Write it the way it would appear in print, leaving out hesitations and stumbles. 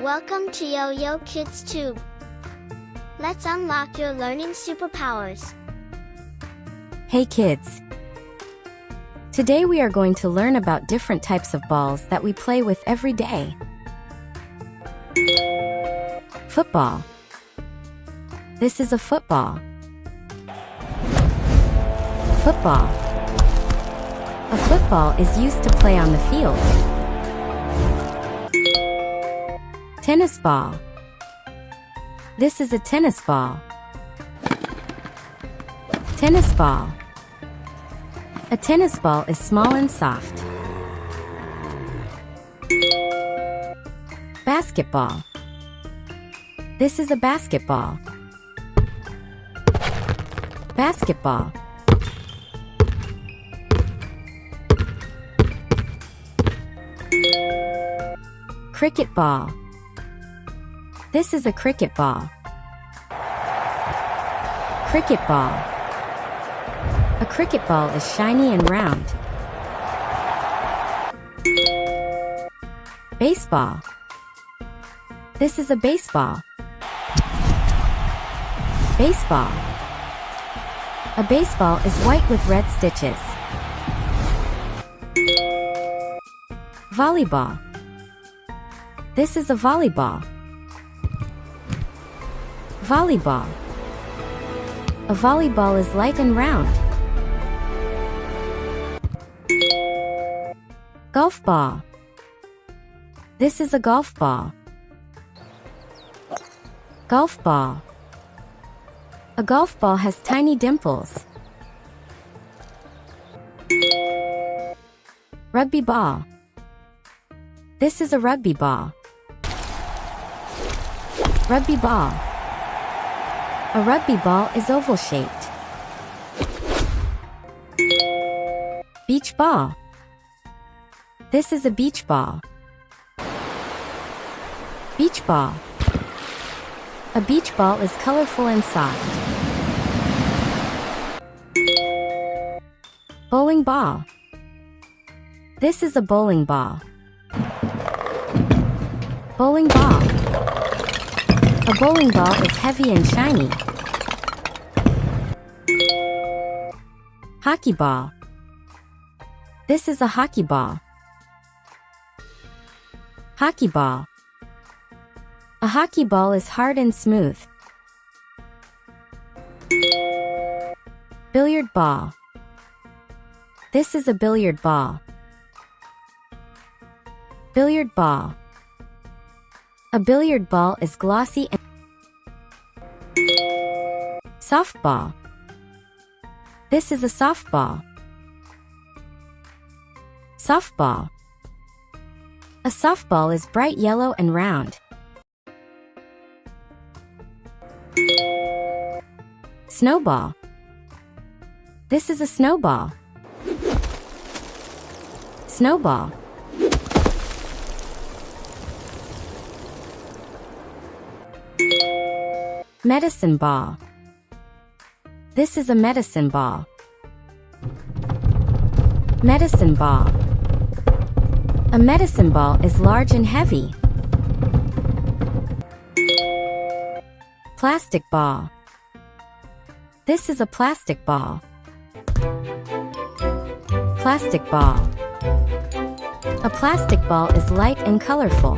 Welcome to Yo-Yo Kids Tube. Let's unlock your learning superpowers. Hey kids! Today we are going to learn about different types of balls that we play with every day. Football. This is a football. Football. A football is used to play on the field. Tennis ball. This is a tennis ball. Tennis ball. A tennis ball is small and soft. Basketball. This is a basketball. Basketball. Cricket ball. This is a cricket ball. Cricket ball. A cricket ball is shiny and round. Baseball. This is a baseball. Baseball. A baseball is white with red stitches. Volleyball. This is a volleyball. Volleyball. A volleyball is light and round. Golf ball. This is a golf ball. Golf ball. A golf ball has tiny dimples. Rugby ball. This is a rugby ball. Rugby ball. A rugby ball is oval-shaped. Beach ball. This is a beach ball. Beach ball. A beach ball is colorful and soft. Bowling ball. This is a bowling ball. Bowling ball. A bowling ball is heavy and shiny. Hockey ball. This is a hockey ball. Hockey ball. A hockey ball is hard and smooth. Billiard ball. This is a billiard ball. Billiard ball. A billiard ball is glossy and softball. This is a softball. Softball. A softball is bright yellow and round. Snowball. This is a snowball. Snowball. Medicine ball. This is a medicine ball. Medicine ball. A medicine ball is large and heavy. Plastic ball. This is a plastic ball. Plastic ball. A plastic ball is light and colorful.